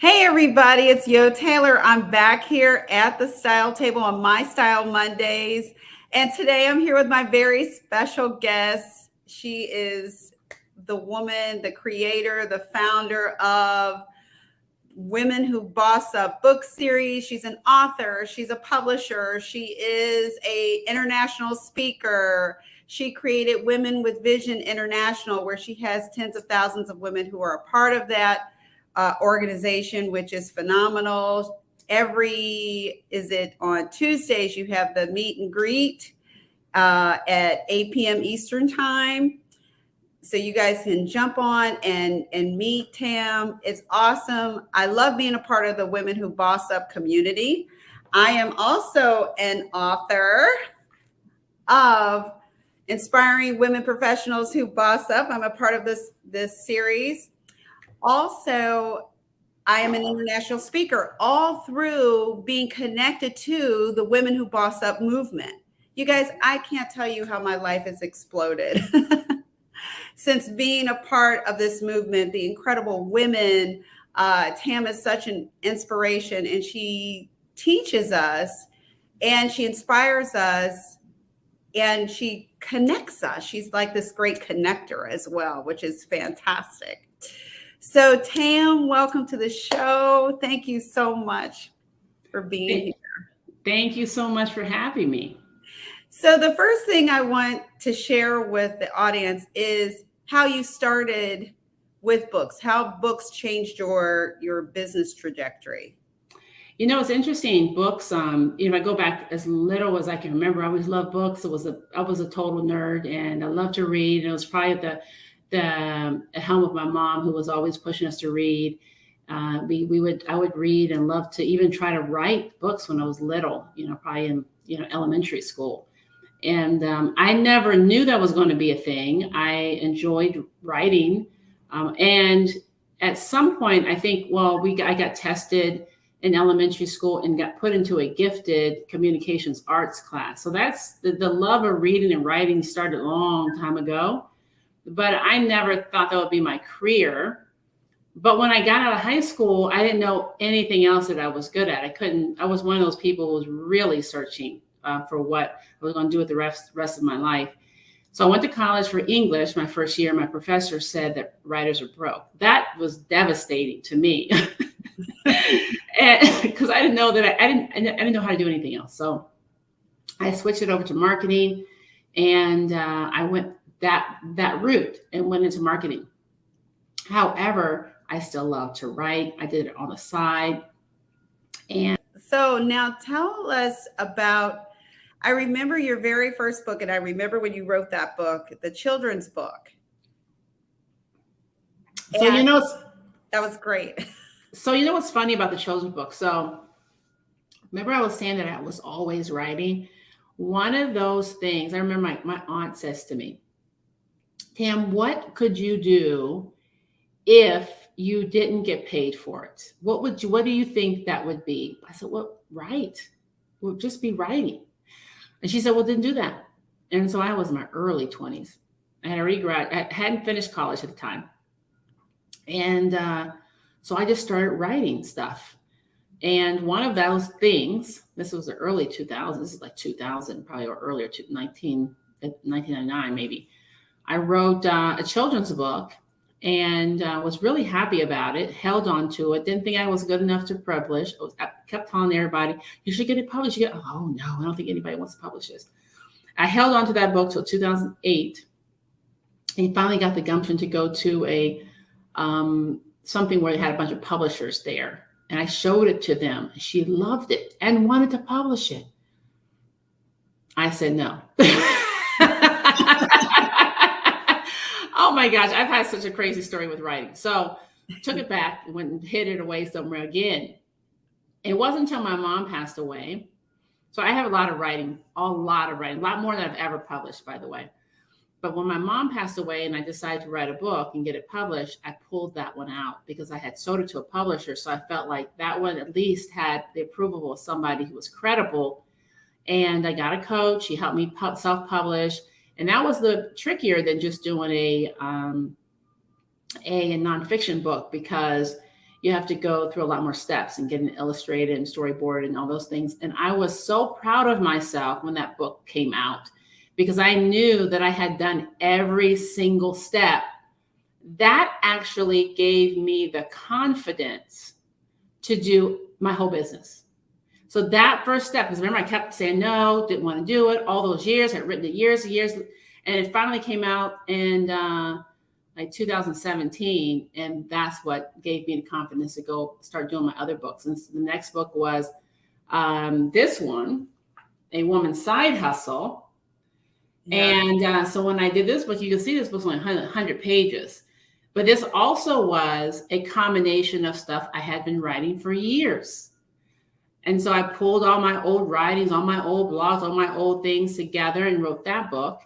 Hey everybody, it's Yo Taylor. I'm back here at the Style Table on My Style Mondays. And today I'm here with my very special guest. She is the woman, the creator, the founder of Women Who Boss Up book series. She's an author, she's a publisher, she is an international speaker. She created Women with Vision International, where she has tens of thousands of women who are a part of that organization, which is phenomenal. On Tuesdays, you have the meet and greet at 8 p.m. Eastern time. So you guys can jump on and meet Tam. It's awesome. I love being a part of the Women Who Boss Up community. I am also an author of Inspiring Women Professionals Who Boss Up. I'm a part of this series. Also, I am an international speaker, all through being connected to the Women Who Boss Up movement. You guys, I can't tell you how my life has exploded since being a part of this movement. The incredible women, Tam is such an inspiration, and she teaches us and she inspires us and she connects us. She's like this great connector as well, which is fantastic. So Tam, welcome to the show. Thank you so much for being here. Thank you so much for having me. So the first thing I want to share with the audience is how you started with books, how books changed your business trajectory. You know, it's interesting. Books, I go back as little as I can remember. I always loved books. I was a total nerd, and I loved to read. And it was probably at the helm of my mom, who was always pushing us to read. I would read and love to even try to write books when I was little, probably in, elementary school. And I never knew that was going to be a thing. I enjoyed writing. And at some point, I think, I got tested in elementary school and got put into a gifted communications arts class. So that's the love of reading and writing started a long time ago. But I never thought that would be my career. But when I got out of high school, I didn't know anything else that I was good at. I was one of those people who was really searching for what I was going to do with the rest of my life. So I went to college for English. My first year, my professor said that writers are broke. That was devastating to me because I didn't know that I didn't know how to do anything else. So I switched it over to marketing, and I went that route and went into marketing. However, I still love to write. I did it on the side. And so now tell us about, I remember your very first book, and I remember when you wrote that book, the children's book. So, that was great. So, what's funny about the children's book? So remember I was saying that I was always writing. One of those things, I remember my aunt says to me, Tam, what could you do if you didn't get paid for it? What do you think that would be? I said, well, write. We'll just be writing. And she said, well, then do that. And so I was in my early 20s. I hadn't finished college at the time. And so I just started writing stuff. And one of those things, this was the early 2000s, this is like 2000, probably, or earlier, 1999 maybe. I wrote a children's book and was really happy about it, held on to it, didn't think I was good enough to publish. I kept telling everybody, you should get it published. Oh, no, I don't think anybody wants to publish this. I held on to that book till 2008 and finally got the gumption to go to a something where they had a bunch of publishers there. And I showed it to them. She loved it and wanted to publish it. I said no. Oh my gosh, I've had such a crazy story with writing. So took it back, went and hid it away somewhere again. It wasn't until my mom passed away. So I have a lot of writing, a lot more than I've ever published, by the way. But when my mom passed away and I decided to write a book and get it published, I pulled that one out because I had sold it to a publisher. So I felt like that one at least had the approval of somebody who was credible. And I got a coach. He helped me self-publish. And that was trickier than just doing a nonfiction book because you have to go through a lot more steps and get it illustrated and storyboard and all those things. And I was so proud of myself when that book came out, because I knew that I had done every single step. That actually gave me the confidence to do my whole business. So that first step, because remember, I kept saying no, didn't want to do it all those years. I'd written it years and years. And it finally came out in like 2017. And that's what gave me the confidence to go start doing my other books. And so the next book was this one, A Woman's Side Hustle. Yeah. And so when I did this book, you can see this book's only 100 pages. But this also was a combination of stuff I had been writing for years. And so I pulled all my old writings, all my old blogs, all my old things together and wrote that book.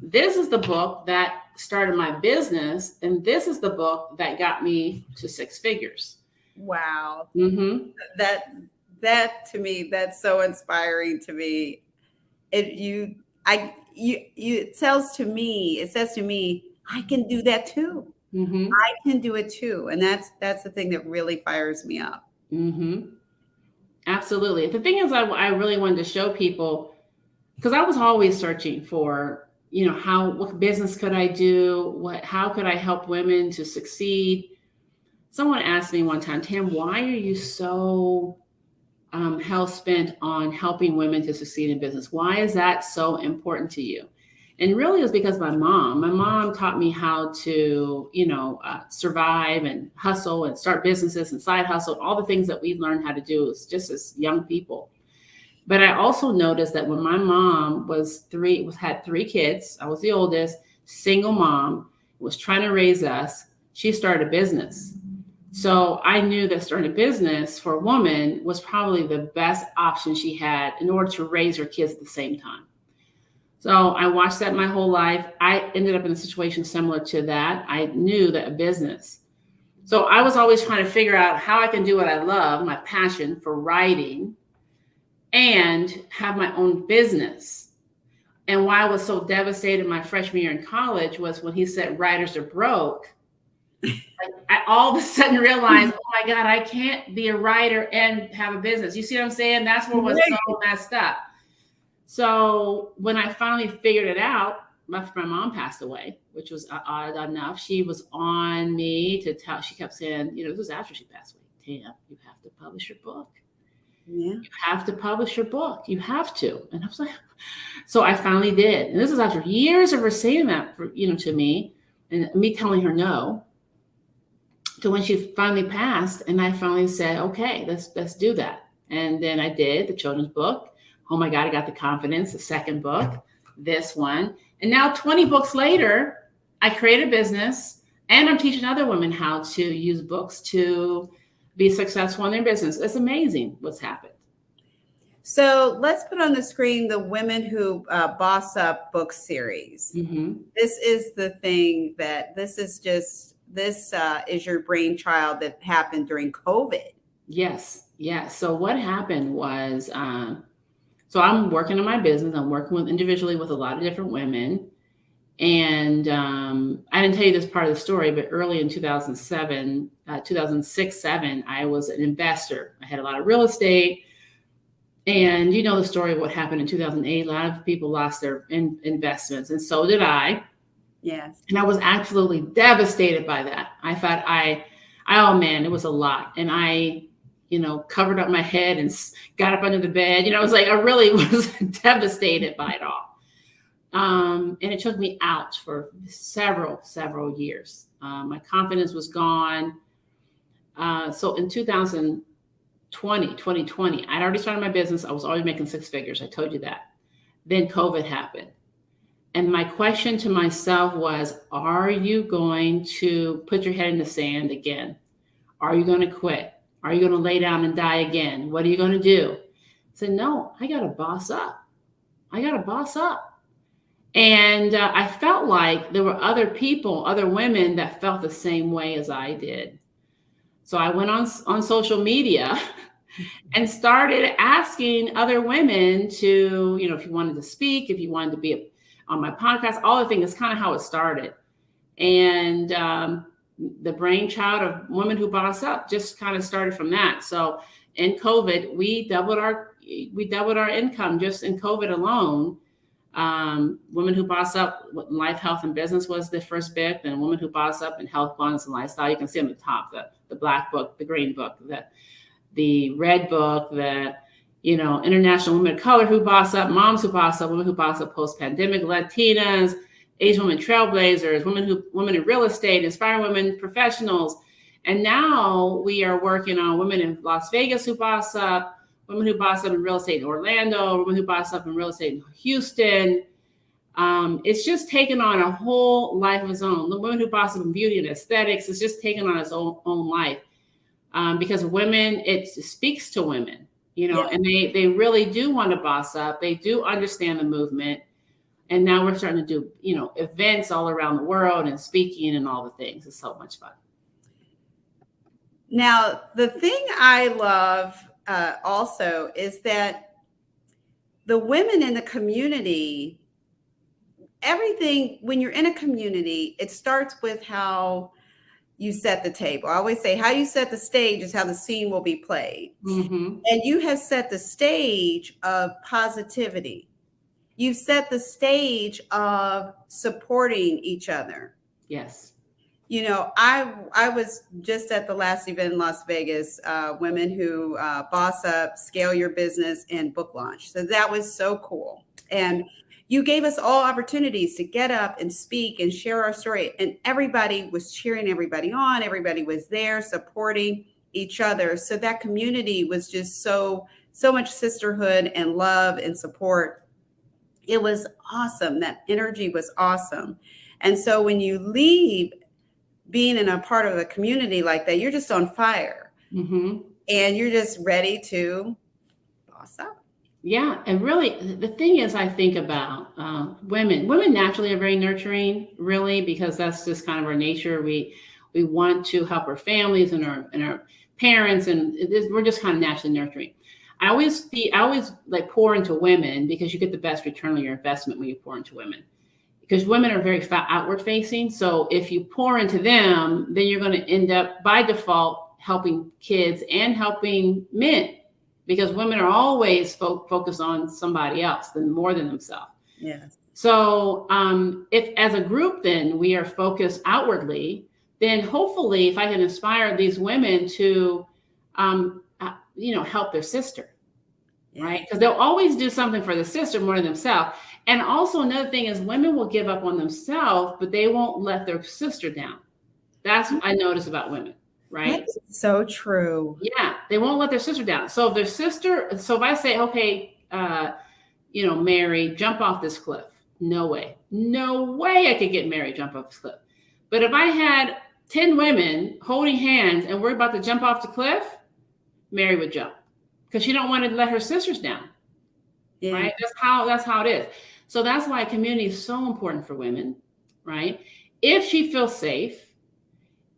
This is the book that started my business. And this is the book that got me to 6 figures. Wow. Mm-hmm. That to me, that's so inspiring to me. It says to me, I can do that too. Mm-hmm. I can do it too. And that's the thing that really fires me up. Mm-hmm. Absolutely. The thing is, I really wanted to show people, because I was always searching for, what business could I do? How could I help women to succeed? Someone asked me one time, Tam, why are you so hell-spent on helping women to succeed in business? Why is that so important to you? And really it was because my mom taught me how to, survive and hustle and start businesses and side hustle, all the things that we learned how to do just as young people. But I also noticed that when my mom had 3 kids, I was the oldest, single mom, was trying to raise us, she started a business. So I knew that starting a business for a woman was probably the best option she had in order to raise her kids at the same time. So I watched that my whole life. I ended up in a situation similar to that. I knew that a business. So I was always trying to figure out how I can do what I love, my passion for writing, and have my own business. And why I was so devastated my freshman year in college was when he said writers are broke. I all of a sudden realized, oh my God, I can't be a writer and have a business. You see what I'm saying? That's what was so messed up. So when I finally figured it out, my mom passed away, which was odd enough. She was on me to tell, she kept saying, this was after she passed away, Tam, you have to publish your book. Yeah. You have to publish your book. You have to. And I was like, so I finally did. And this is after years of her saying that, to me, and me telling her no. So when she finally passed, and I finally said, okay, let's do that. And then I did the children's book. Oh my God, I got the confidence, the second book, this one. And now 20 books later, I created a business and I'm teaching other women how to use books to be successful in their business. It's amazing what's happened. So let's put on the screen the Women Who Boss Up book series. Mm-hmm. This is the thing this is your brainchild that happened during COVID. Yes. So what happened was, so I'm working on my business. I'm working individually with a lot of different women. And I didn't tell you this part of the story, but early in 2006, 7, I was an investor. I had a lot of real estate. And you know the story of what happened in 2008. A lot of people lost their investments, and so did I. Yes. And I was absolutely devastated by that. I thought oh man, it was a lot. And I covered up my head and got up under the bed. I was like, I really was devastated by it all. And it took me out for several years. My confidence was gone. So in 2020, I'd already started my business. I was already making 6 figures. I told you that. Then COVID happened. And my question to myself was, are you going to put your head in the sand again? Are you going to quit? Are you going to lay down and die again? What are you going to do? I said, no, I got to boss up. And I felt like there were other women that felt the same way as I did. So I went on social media and started asking other women to, if you wanted to speak, if you wanted to be on my podcast, all the things. That's kind of how it started. And the brainchild of Women Who Boss Up just kind of started from that. So in COVID, we doubled our income just in COVID alone. Women Who Boss Up, Life, Health, and Business was the first book. Then Women Who Boss Up in Health, Wellness, and Lifestyle. You can see on the top, the black book, the green book, the red book, the International Women of Color Who Boss Up, Moms Who Boss Up, Women Who Boss Up Post-Pandemic, Latinas, Asian Women Trailblazers, Women in Real Estate, Inspiring Women Professionals. And now we are working on Women in Las Vegas Who Boss Up, Women Who Boss Up in Real Estate in Orlando, Women Who Boss Up in Real Estate in Houston. It's just taken on a whole life of its own. The Women Who Boss Up in Beauty and Aesthetics is just taken on its own life. Because women, it speaks to women, and they really do want to boss up. They do understand the movement. And now we're starting to do, events all around the world and speaking and all the things. It's so much fun. Now, the thing I love also is that the women in the community, everything, when you're in a community, it starts with how you set the table. I always say how you set the stage is how the scene will be played. Mm-hmm. And you have set the stage of positivity. You've set the stage of supporting each other. Yes. I was just at the last event in Las Vegas, Women Who Boss Up, Scale Your Business, and book launch. So that was so cool. And you gave us all opportunities to get up and speak and share our story. And everybody was cheering everybody on. Everybody was there supporting each other. So that community was just so much sisterhood and love and support. It was awesome. That energy was awesome. And so when you leave being in a part of a community like that, you're just on fire. Mm-hmm. And you're just ready to boss up. Yeah. And really, the thing is, I think about women naturally are very nurturing, really, because that's just kind of our nature. We want to help our families and our parents, and we're just kind of naturally nurturing. I always like pour into women because you get the best return on your investment when you pour into women, because women are very outward facing. So if you pour into them, then you're going to end up by default helping kids and helping men, because women are always focused on somebody else more than themselves. Yes. So if as a group, then we are focused outwardly, then hopefully if I can inspire these women to, help their sister, right? Because they'll always do something for the sister more than themselves. And also another thing is women will give up on themselves, but they won't let their sister down. That's what I notice about women, right? That's so true. Yeah, they won't let their sister down. So if I say, okay, Mary, jump off this cliff. No way I could get Mary jump off this cliff. But if I had 10 women holding hands and we're about to jump off the cliff, Mary would jump because she don't want to let her sisters down. Yeah. Right? That's how it is. So that's why community is so important for women, right? If she feels safe,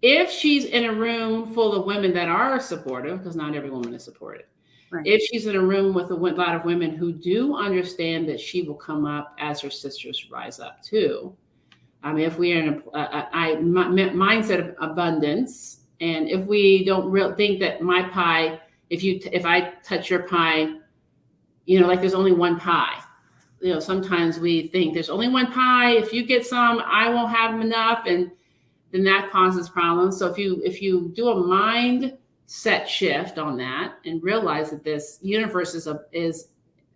if she's in a room full of women that are supportive, because not every woman is supportive. Right. If she's in a room with a lot of women who do understand that she will come up as her sisters rise up too. I mean, if we are in a mindset of abundance, and if we don't think that my pie, if I touch your pie, like there's only one pie. Sometimes we think there's only one pie. If you get some, I won't have enough, and then that causes problems. So if you do a mindset shift on that and realize that this universe is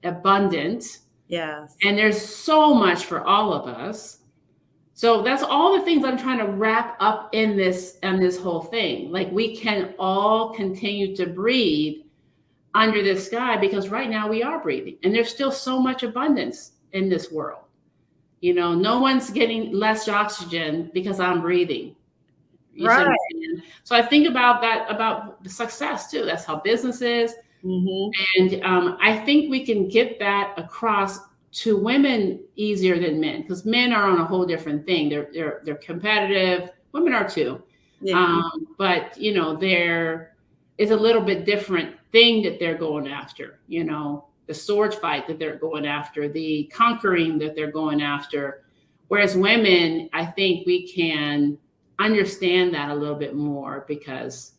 abundant, yes, and there's so much for all of us. So that's all the things I'm trying to wrap up in this whole thing. Like we can all continue to breathe under this sky, because right now we are breathing and there's still so much abundance in this world. No one's getting less oxygen because I'm breathing. Right. So I think about that, about the success too. That's how business is. Mm-hmm. And I think we can get that across to women easier than men, because men are on a whole different thing. They're competitive. Women are too. Yeah. But there is a little bit different thing that they're going after, the sword fight that they're going after, the conquering that they're going after. Whereas women, I think we can understand that a little bit more because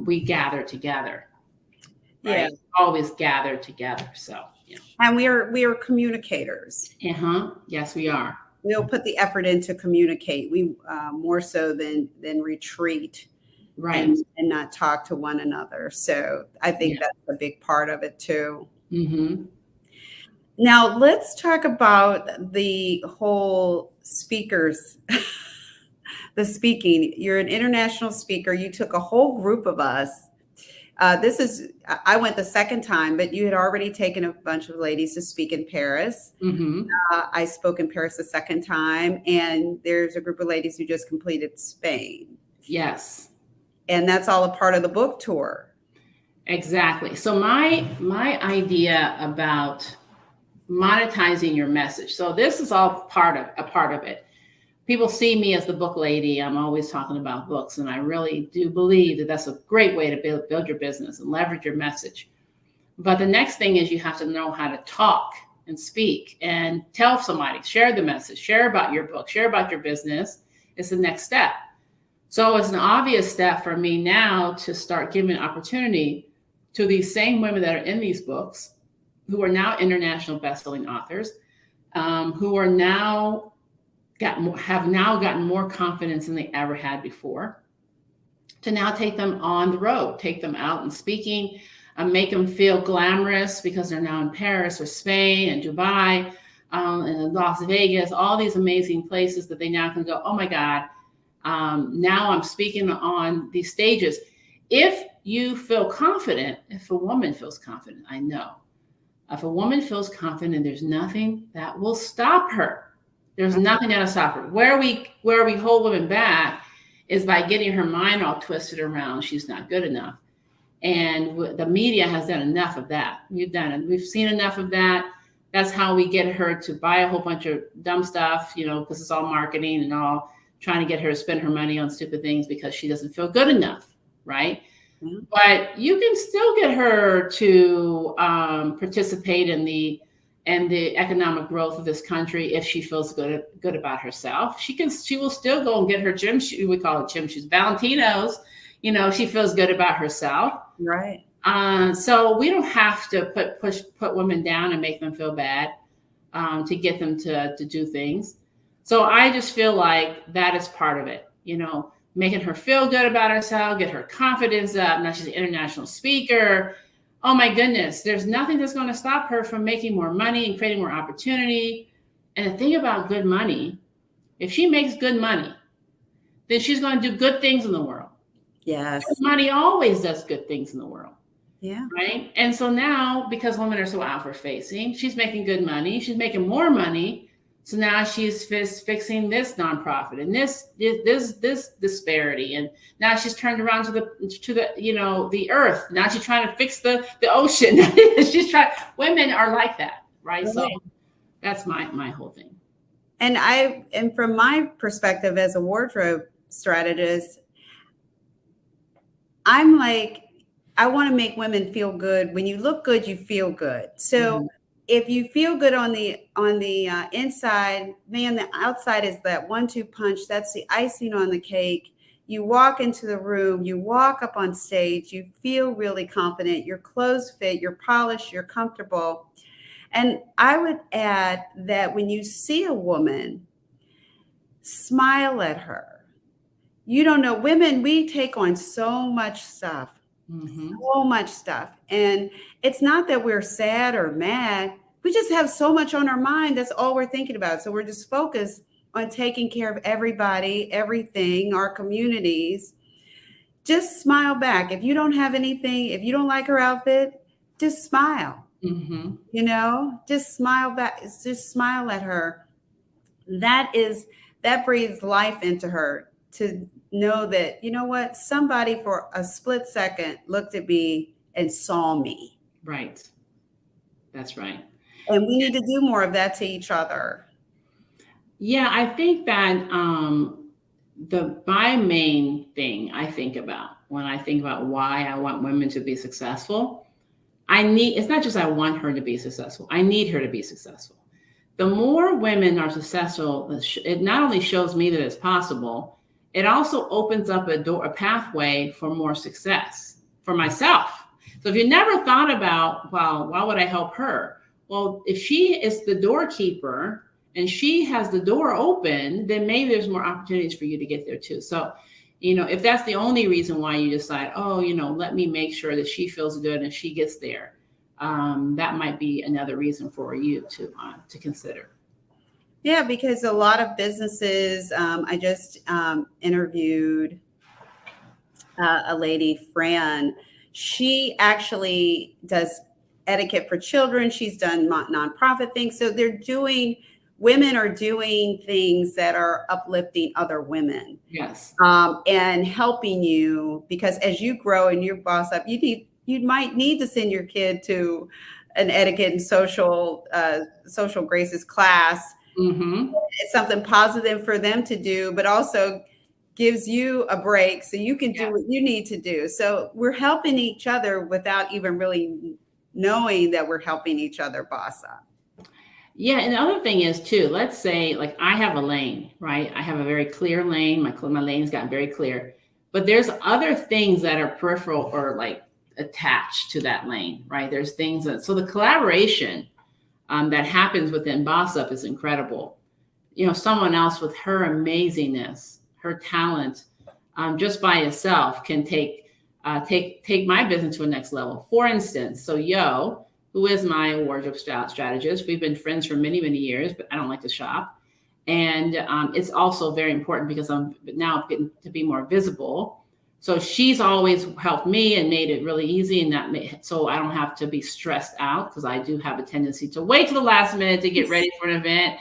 we gather together, right? Yeah. Always gather together. So, yeah. And we are communicators. Yes, we are. We'll put the effort in to communicate. We more so than retreat, Right. and not talk to one another. So I think that's a big part of it too. Mm-hmm. Now let's talk about the whole speakers. The speaking. You're an international speaker. You took a whole group of us. I went the second time, but you had already taken a bunch of ladies to speak in Paris. Mm-hmm. I spoke in Paris the second time, and there's a group of ladies who just completed Spain. Yes. And that's all a part of the book tour. Exactly. So my idea about monetizing your message. So this is all a part of it. People see me as the book lady. I'm always talking about books, and I really do believe that that's a great way to build your business and leverage your message. But the next thing is you have to know how to talk and speak and tell somebody, share the message, share about your book, share about your business. It's the next step. So it's an obvious step for me now to start giving opportunity to these same women that are in these books, who are now international best-selling authors, who are now have now gotten more confidence than they ever had before, to now take them on the road, take them out and speaking, make them feel glamorous because they're now in Paris or Spain and Dubai and Las Vegas, all these amazing places that they now can go, oh my God, now I'm speaking on these stages. If you feel confident, if a woman feels confident, I know, if a woman feels confident, there's nothing that will stop her. There's nothing that'll stop her. Where we hold women back is by getting her mind all twisted around. She's not good enough. And the media has done enough of that. We've seen enough of that. That's how we get her to buy a whole bunch of dumb stuff, because it's all marketing and all, trying to get her to spend her money on stupid things because she doesn't feel good enough, right? Mm-hmm. But you can still get her to participate in the economic growth of this country if she feels good about herself. She will still go and get her gym shoes. We call it gym shoes, Valentino's. She feels good about herself. Right. So we don't have to put women down and make them feel bad to get them to do things. So I just feel like that is part of it, making her feel good about herself, get her confidence up. Now she's an international speaker. Oh my goodness, there's nothing that's going to stop her from making more money and creating more opportunity. And the thing about good money, if she makes good money, then she's going to do good things in the world. Yes. Good money always does good things in the world. Yeah. Right. And so now, because women are so outward facing, she's making good money. She's making more money. So now she's fixing this nonprofit and this disparity, and now she's turned around to the earth. Now she's trying to fix the ocean. Women are like that, right? So that's my whole thing. And from my perspective as a wardrobe strategist, I'm like, I want to make women feel good. When you look good, you feel good. So if you feel good on the inside, man, the outside is that 1-2 punch. That's the icing on the cake. You walk into the room, you walk up on stage, you feel really confident, your clothes fit, you're polished, you're comfortable. And I would add that when you see a woman, smile at her. You don't know, women, we take on so much stuff. So much stuff. And it's not that we're sad or mad. We just have so much on our mind. That's all we're thinking about. So we're just focused on taking care of everybody, everything, our communities. Just smile back. If you don't have anything, if you don't like her outfit, just smile. Just smile back. Just smile at her. That breathes life into her, to know that, what, somebody for a split second looked at me and saw me. Right. That's right. And we need to do more of that to each other. Yeah, I think that my main thing I think about when I think about why I want women to be successful, it's not just I want her to be successful. I need her to be successful. The more women are successful, it not only shows me that it's possible, it also opens up a pathway for more success for myself. So if you never thought about, well, why would I help her? Well, if she is the doorkeeper and she has the door open, then maybe there's more opportunities for you to get there too. So, if that's the only reason why you decide, oh, let me make sure that she feels good and she gets there, that might be another reason for you to consider. Yeah, because a lot of businesses, I just interviewed a lady, Fran. She actually does etiquette for children. She's done nonprofit things. So women are doing things that are uplifting other women. Yes. And helping you, because as you grow and you boss up, you might need to send your kid to an etiquette and social graces class. Mm-hmm. It's something positive for them to do, but also gives you a break so you can do what you need to do. So we're helping each other without even really knowing that we're helping each other boss up. Yeah, and the other thing is too, let's say like I have a lane, right? I have a very clear lane. My lane's gotten very clear, but there's other things that are peripheral or like attached to that lane, right? There's things so the collaboration that happens within Boss Up is incredible. Someone else with her amazingness, her talent, just by itself can take my business to a next level. For instance, so who is my wardrobe strategist. We've been friends for many, many years, but I don't like to shop. And it's also very important because I'm now getting to be more visible. So she's always helped me and made it really easy, and so I don't have to be stressed out, because I do have a tendency to wait to the last minute to get ready for an event,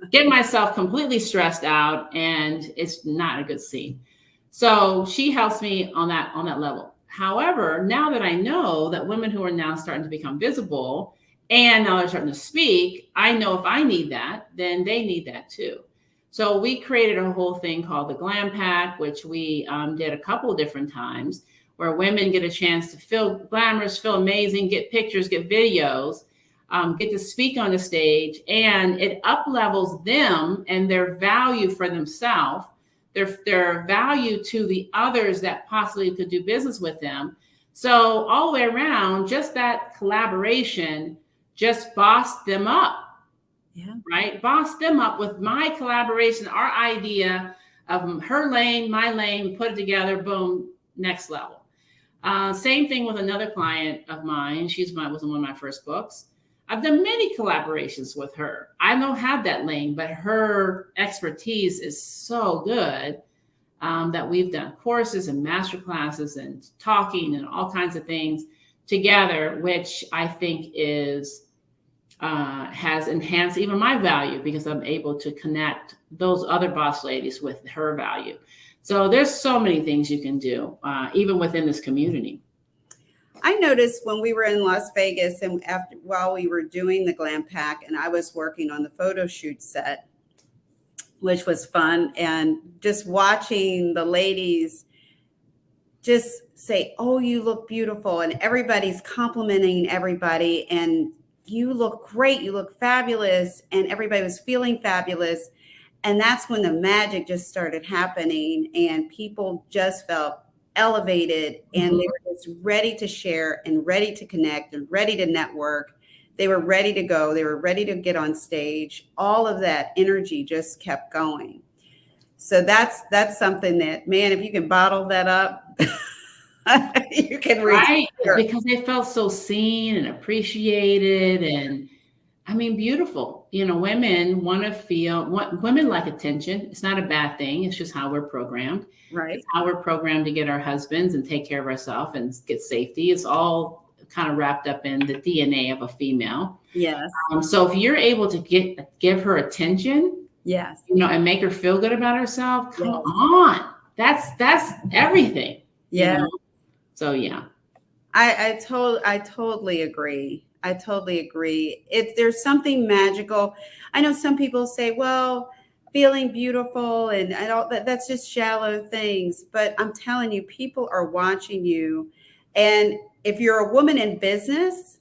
get myself completely stressed out, and it's not a good scene. So she helps me on that level. However, now that I know that women who are now starting to become visible and now they're starting to speak, I know if I need that, then they need that too. So we created a whole thing called the Glam Pack, which we did a couple of different times, where women get a chance to feel glamorous, feel amazing, get pictures, get videos, get to speak on the stage, and it up-levels them and their value for themselves, their value to the others that possibly could do business with them. So all the way around, just that collaboration just bossed them up. Yeah. Right? Bossed them up with my collaboration, our idea of her lane, my lane, put it together, boom, next level. Same thing with another client of mine. Was in one of my first books. I've done many collaborations with her. I don't have that lane, but her expertise is so good that we've done courses and master classes and talking and all kinds of things together, which I think has enhanced even my value, because I'm able to connect those other boss ladies with her value. So there's so many things you can do, even within this community. I noticed when we were in Las Vegas and while we were doing the Glam Pack, and I was working on the photo shoot set, which was fun, and just watching the ladies just say, "Oh, you look beautiful," and everybody's complimenting everybody, and "You look great, you look fabulous," and everybody was feeling fabulous. And that's when the magic just started happening, and people just felt elevated, and they were just ready to share and ready to connect and ready to network. They were ready to go. They were ready to get on stage. All of that energy just kept going. So that's something that, man, if you can bottle that up, you can reach. Right, because they felt so seen and appreciated, and I mean, beautiful. Women want to feel, women like attention. It's not a bad thing. It's just how we're programmed. Right. It's how we're programmed to get our husbands and take care of ourselves and get safety. It's all kind of wrapped up in the DNA of a female. Yes. So if you're able to give her attention, yes, and make her feel good about herself, come on. That's everything. Yeah. So yeah. I totally agree. I totally agree. There's something magical. I know some people say, well, feeling beautiful and all that's just shallow things. But I'm telling you, people are watching you. And if you're a woman in business,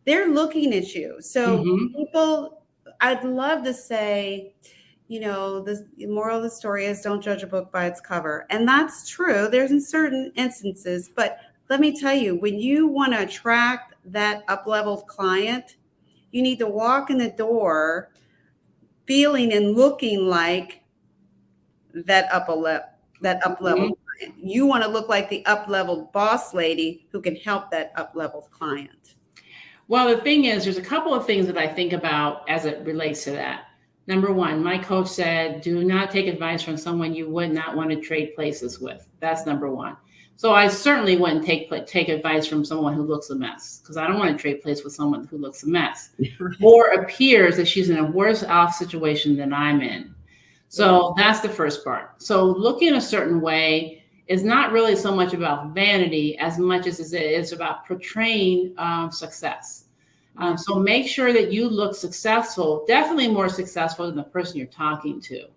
they're looking at you. So people, I'd love to say, the moral of the story is don't judge a book by its cover. And that's true. There's in certain instances, but let me tell you, when you want to attract that up-leveled client, you need to walk in the door feeling and looking like that up-leveled client. You want to look like the up-leveled boss lady who can help that up-leveled client. Well, the thing is, there's a couple of things that I think about as it relates to that. Number one, my coach said, do not take advice from someone you would not want to trade places with. That's number one. So I certainly wouldn't take advice from someone who looks a mess, because I don't want to trade places with someone who looks a mess or appears that she's in a worse off situation than I'm in. So that's the first part. So looking a certain way is not really so much about vanity as much as it is about portraying success. So make sure that you look successful, definitely more successful than the person you're talking to,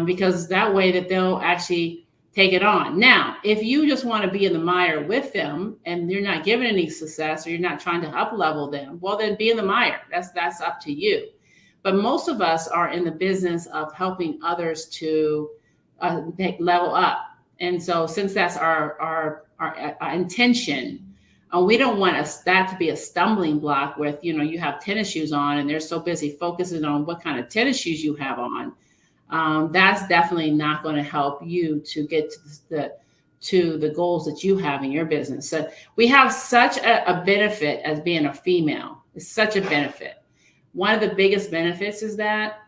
because that way that they'll actually take it on. Now, if you just want to be in the mire with them and you're not giving any success or you're not trying to up level them, well, then be in the mire. That's up to you. But most of us are in the business of helping others to level up. And so since that's our intention, we don't want that to be a stumbling block with, you have tennis shoes on and they're so busy focusing on what kind of tennis shoes you have on. That's definitely not going to help you to get to the goals that you have in your business. So we have such a benefit as being a female. It's such a benefit. One of the biggest benefits is that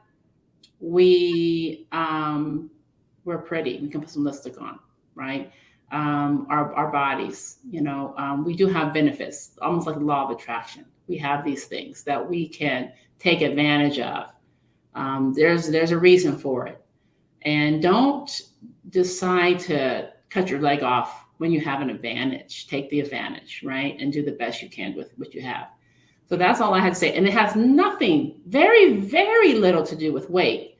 we're pretty. We can put some lipstick on, right? Our bodies, we do have benefits, almost like the law of attraction. We have these things that we can take advantage of. There's a reason for it. And don't decide to cut your leg off when you have an advantage. Take the advantage, right? And do the best you can with what you have. So that's all I had to say. And it has nothing, very, very little to do with weight.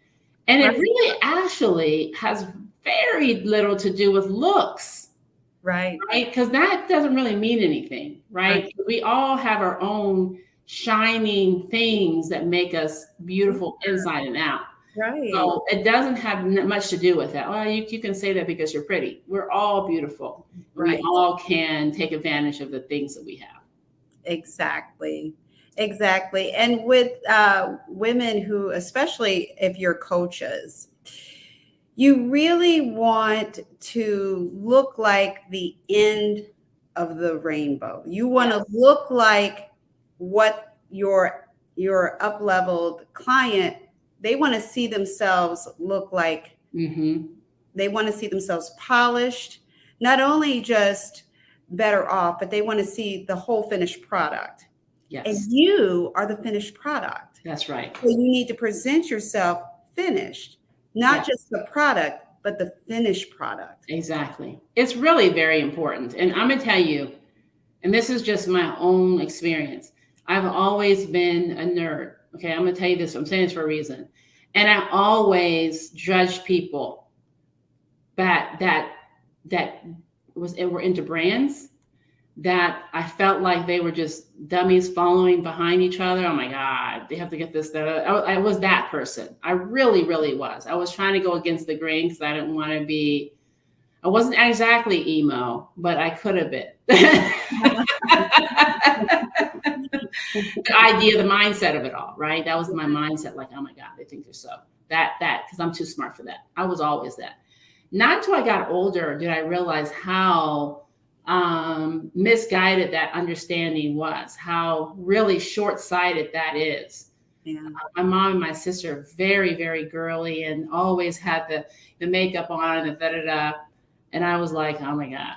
And it really actually has very little to do with looks. Right. Because that doesn't really mean anything, right? We all have our own shining things that make us beautiful inside and out. Right. So it doesn't have much to do with that. Well, you can say that because you're pretty. We're all beautiful. Right. We all can take advantage of the things that we have. Exactly. And with women who, especially if you're coaches, you really want to look like the end of the rainbow. You want to look like what your up-leveled client, they want to see themselves look like. They want to see themselves polished, not only just better off, but they want to see the whole finished product. Yes. And you are the finished product. That's right. So you need to present yourself finished, not just the product, but the finished product. Exactly. It's really very important. And I'm going to tell you, and this is just my own experience, I've always been a nerd. Okay, I'm going to tell you this. I'm saying this for a reason. And I always judged people that were into brands that I felt like they were just dummies following behind each other. Oh my God, they have to get this, that. I was that person. I really, really was. I was trying to go against the grain because I didn't want to be, I wasn't exactly emo, but I could have been. The idea, the mindset of it all, right? That was my mindset. Like, oh my God, they think they're so that, because I'm too smart for that. I was always that. Not until I got older did I realize how misguided that understanding was, how really short-sighted that is. Yeah. My mom and my sister are very, very girly and always had the makeup on and the da-da-da. And I was like, oh my God,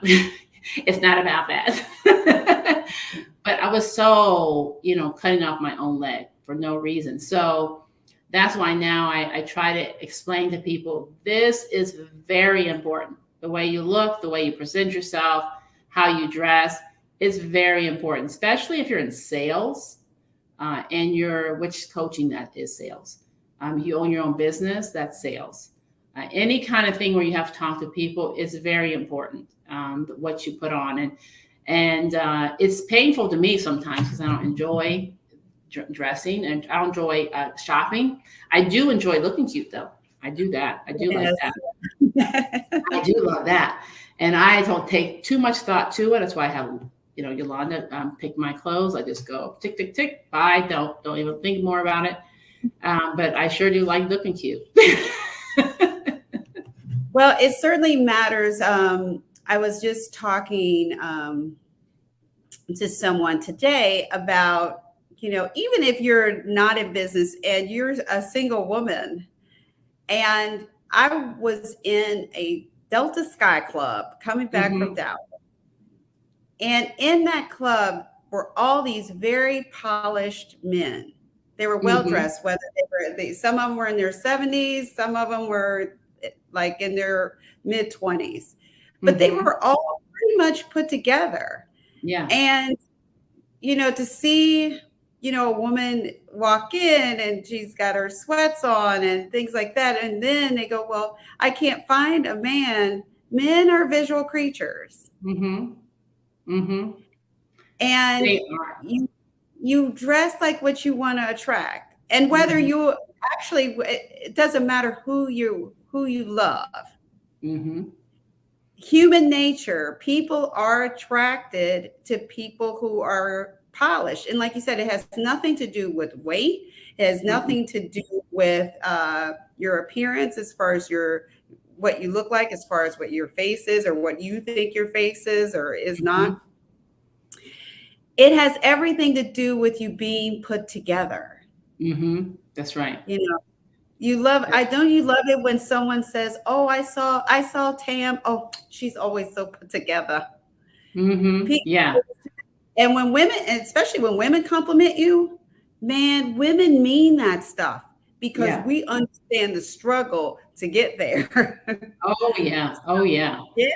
it's not about that. But I was so, cutting off my own leg for no reason. So that's why now I try to explain to people, this is very important. The way you look, the way you present yourself, how you dress is very important, especially if you're in sales and which coaching that is sales. You own your own business, that's sales. Any kind of thing where you have to talk to people is very important, what you put on. And it's painful to me sometimes because I don't enjoy dressing, and I don't enjoy shopping. I do enjoy looking cute though. I do that. I do like that. I do love that. And I don't take too much thought to it. That's why I have, Yolanda pick my clothes. I just go tick, tick, tick. Bye. Don't even think more about it. But I sure do like looking cute. Well, it certainly matters. I was just talking to someone today about, even if you're not in business and you're a single woman, and I was in a Delta Sky Club coming back from Dallas. And in that club were all these very polished men. They were well-dressed, whether some of them were in their 70s, some of them were like in their mid-20s, but they were all pretty much put together. Yeah. And, to see, a woman walk in and she's got her sweats on and things like that. And then they go, well, I can't find a man. Men are visual creatures. And you dress like what you want to attract. And whether you actually, it doesn't matter who you love. Human nature, people are attracted to people who are polished. And like you said, it has nothing to do with weight. It has nothing to do with your appearance as far as what you look like, as far as what your face is or what you think your face is or is not. It has everything to do with you being put together. That's right. You love it when someone says, oh, I saw Tam. Oh, she's always so put together. Yeah. And when women, and especially when women compliment you, man, women mean that stuff because we understand the struggle to get there. Oh yeah. Yeah.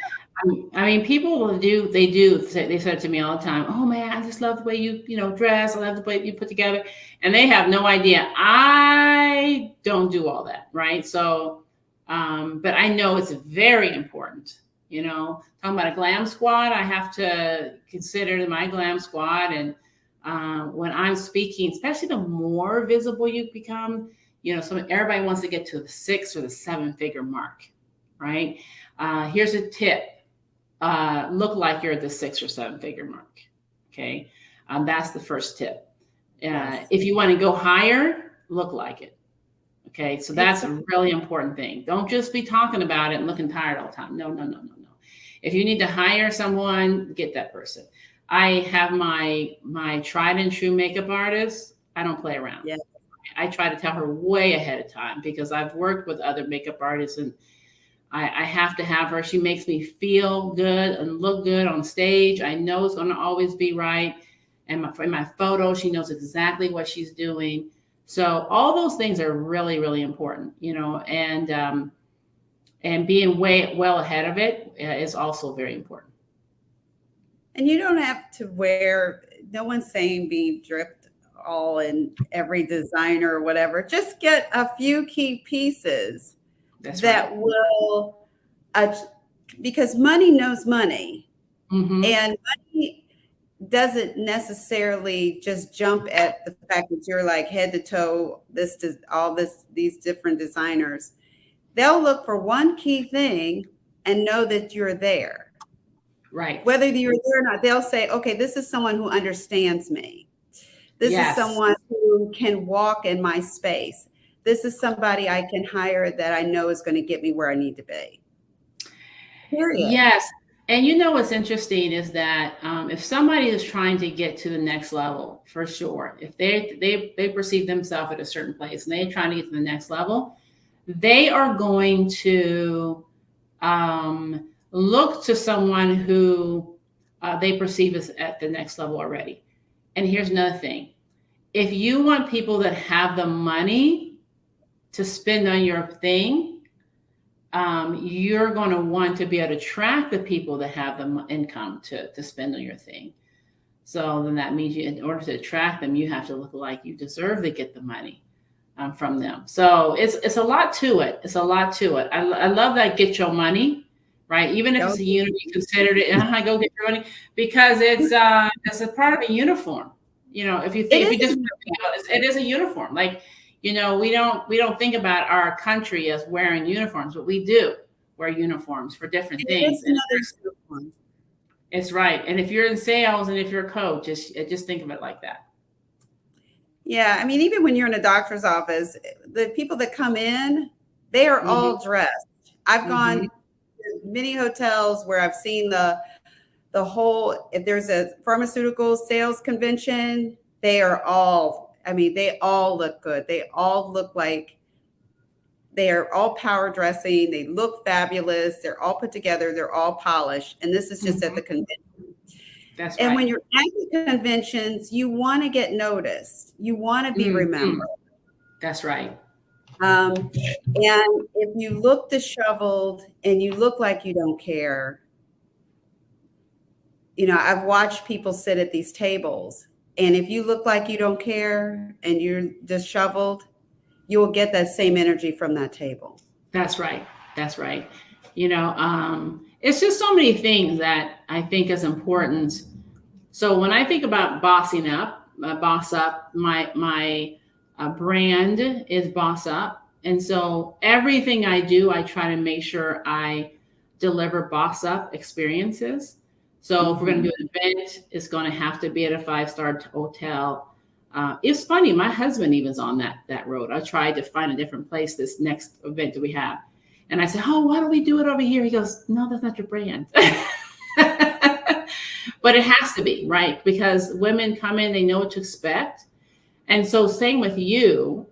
I mean, people will they said to me all the time, oh man, I just love the way you dress. I love the way you put together. And they have no idea. I don't do all that. Right. So, but I know it's very important, talking about a glam squad. I have to consider my glam squad. And, when I'm speaking, especially the more visible you become, everybody wants to get to the 6 or the 7-figure mark. Right. Here's a tip. Look like you're at the 6 or 7-figure mark. Okay. That's the first tip. If you want to go higher, look like it. Okay. So that's a really important thing. Don't just be talking about it and looking tired all the time. No. If you need to hire someone, get that person. I have my tried and true makeup artist. I don't play around. Yeah. I try to tell her way ahead of time because I've worked with other makeup artists and I have to have her. She makes me feel good and look good on stage. I know it's going to always be right. And in my photo, she knows exactly what she's doing. So all those things are really, really important, and being well ahead of it is also very important. And you don't have to no one's saying be dripped all in every designer or whatever. Just get a few key pieces. That's that right. Will, because money knows money, and money doesn't necessarily just jump at the fact that you're like head to toe, these different designers. They'll look for one key thing and know that you're there. Right. Whether you're there or not, they'll say, okay, this is someone who understands me. This is someone who can walk in my space. This is somebody I can hire that I know is going to get me where I need to be. Period. Yes. And what's interesting is that if somebody is trying to get to the next level, for sure, if they perceive themselves at a certain place and they're trying to get to the next level, they are going to look to someone who they perceive as at the next level already. And here's another thing. If you want people that have the money to spend on your thing, you're going to want to be able to attract the people that have the income to spend on your thing. So then that means in order to attract them, you have to look like you deserve to get the money from them. So it's a lot to it. It's a lot to it. I love that get your money, right? Even if it's a unit, you considered it, go get your money, because it's a part of a uniform. if you It think, if is you just think about it, it is a uniform. Like, we don't think about our country as wearing uniforms, but we do wear uniforms for different it things. is another uniform. It's right. And if you're in sales and if you're a coach, just think of it like that. Yeah, I mean, even when you're in a doctor's office, the people that come in, they are all dressed. I've gone to many hotels where I've seen the whole, if there's a pharmaceutical sales convention, they all look good. They all look like they are all power dressing. They look fabulous. They're all put together. They're all polished. And this is just at the convention. That's And right. when you're at the conventions, you want to get noticed. You want to be remembered. That's right. And if you look disheveled and you look like you don't care, I've watched people sit at these tables, and if you look like you don't care and you're disheveled, you will get that same energy from that table. That's right. That's right. It's just so many things that I think is important. So when I think about bossing up, boss up, my brand is boss up. And so everything I do, I try to make sure I deliver boss up experiences. So if we're going to do an event, it's going to have to be at a 5-star hotel. It's funny, my husband even's on that road. I tried to find a different place this next event that we have. And I said, oh, why don't we do it over here? He goes, no, that's not your brand. But it has to be, right? Because women come in, they know what to expect. And so same with you,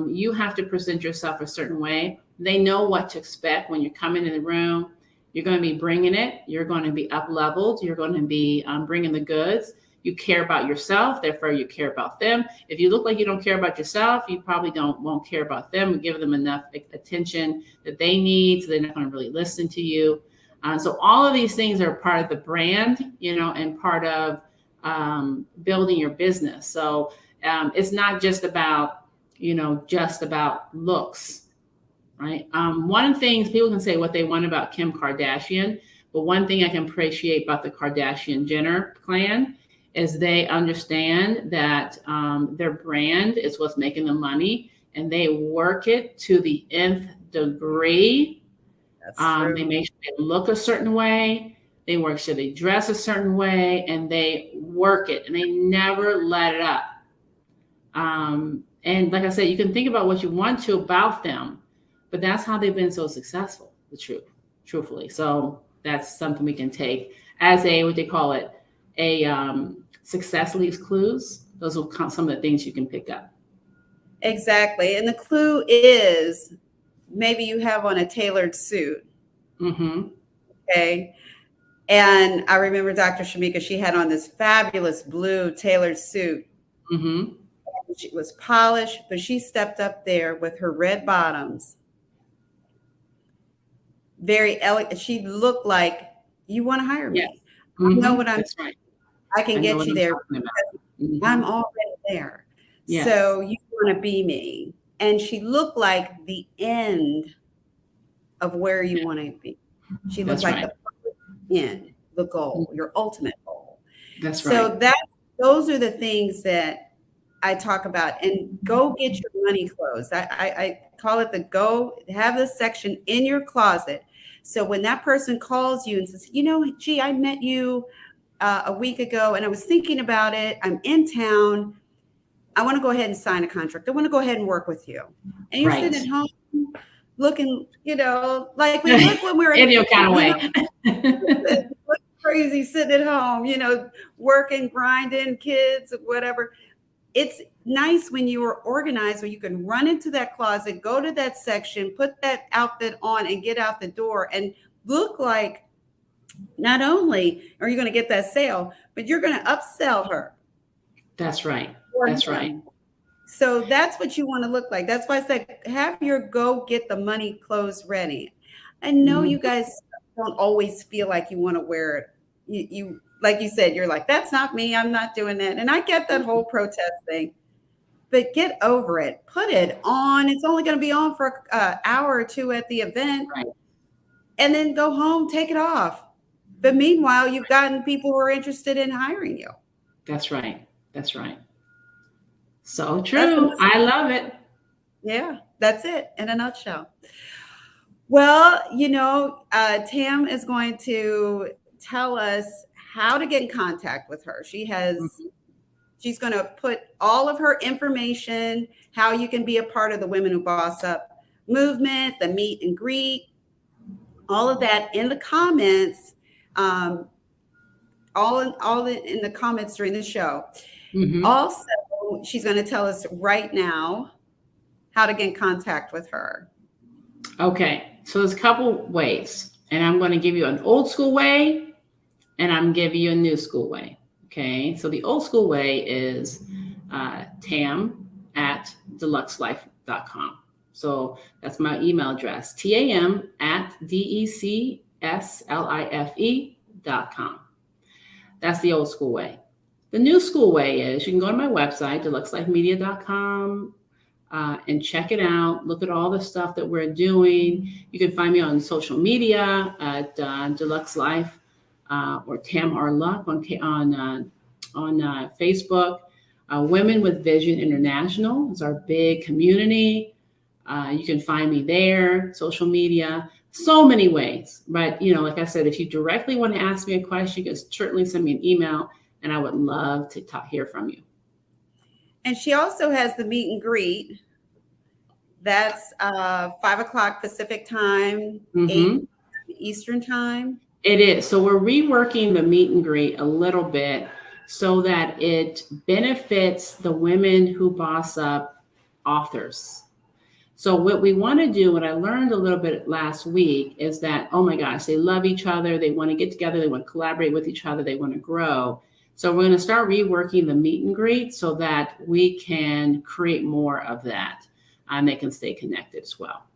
you have to present yourself a certain way. They know what to expect when you're coming in the room. You're going to be bringing it. You're going to be up-leveled. You're going to be bringing the goods. You care about yourself, therefore you care about them. If you look like you don't care about yourself, you probably won't care about them and give them enough attention that they need, so they're not going to really listen to you. So all of these things are part of the brand, and part of building your business. So it's not just about, looks, right? One of the things people can say what they want about Kim Kardashian, but one thing I can appreciate about the Kardashian-Jenner clan is they understand that their brand is what's making them money, and they work it to the nth degree. That's true. They make sure they look a certain way. They work sure they dress a certain way, and they work it, and they never let it up. And like I said, you can think about what you want to about them, but that's how they've been so successful, truthfully. So that's something we can take as what they call it, success leaves clues. Those will come some of the things you can pick up. Exactly. And the clue is maybe you have on a tailored suit. Okay. And I remember Dr. Shamika, she had on this fabulous blue tailored suit. She was polished, but she stepped up there with her red bottoms. Very elegant. She looked like, you want to hire me. Yes. I know what I'm That's right. I can get you there. I'm already there. Yes. So you want to be me. And she looked like the end of where you want to be. She looked like the end, the goal, your ultimate goal. That's right. So those are the things that I talk about. And go get your money clothes. I call it have this section in your closet. So when that person calls you and says, gee, I met you a week ago and I was thinking about it. I'm in town. I want to go ahead and sign a contract. I want to go ahead and work with you. And you're sitting at home looking, like we look when we're in your kind of way. Crazy sitting at home, working, grinding, kids, whatever. It's nice when you are organized, where you can run into that closet, go to that section, put that outfit on and get out the door and look like not only are you going to get that sale, but you're going to upsell her. That's right. That's right. So that's what you want to look like. That's why I said, have your go get the money clothes ready. I know you guys don't always feel like you want to wear it. You like you said, you're like, that's not me. I'm not doing that. And I get that whole protest thing, but get over it. Put it on. It's only going to be on for an hour or two at the event. Right. And then go home, take it off. But meanwhile, you've gotten people who are interested in hiring you. That's right. That's right. So true. I love it. Yeah, that's it in a nutshell. Well, Tam is going to tell us how to get in contact with her. She's going to put all of her information, how you can be a part of the Women Who Boss Up movement, the meet and greet, all of that in the comments, all in the comments during the show. Also, she's going to tell us right now how to get in contact with her. Okay, so there's a couple ways, and I'm going to give you an old school way, and I'm giving you a new school way. Okay, so the old school way is tam@DelucsLife.com. So that's my email address, TAM@DeCSLIFE.com. That's the old school way. The new school way is you can go to my website, DelucsLifeMedia.com, and check it out. Look at all the stuff that we're doing. You can find me on social media at DeLucs Life or Tam R. Luc on Facebook. Women with Vision International is our big community. You can find me there, social media, so many ways. But, like I said, if you directly want to ask me a question, you can certainly send me an email, and I would love to hear from you. And she also has the meet and greet. That's 5:00 Pacific time, 8 Eastern time. It is. So we're reworking the meet and greet a little bit so that it benefits the Women Who Boss Up authors. So what we want to do, what I learned a little bit last week, is that, oh my gosh, they love each other. They want to get together. They want to collaborate with each other. They want to grow. So we're going to start reworking the meet and greet so that we can create more of that, and they can stay connected as well.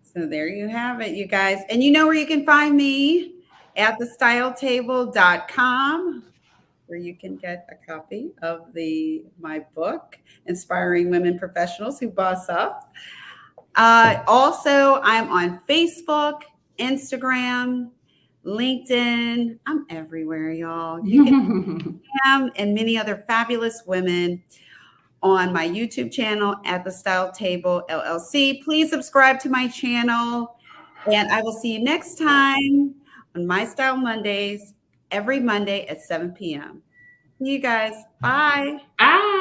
So there you have it, you guys. And you know where you can find me, at AtTheStyleTable.com, where you can get a copy of my book, Inspiring Women Professionals Who Boss Up. Also, I'm on Facebook, Instagram, LinkedIn. I'm everywhere, y'all. You can find Tam and many other fabulous women on my YouTube channel, AtTheStyleTable LLC. Please subscribe to my channel, and I will see you next time on My Style Mondays, every Monday at 7 p.m. See you guys. Bye. Bye.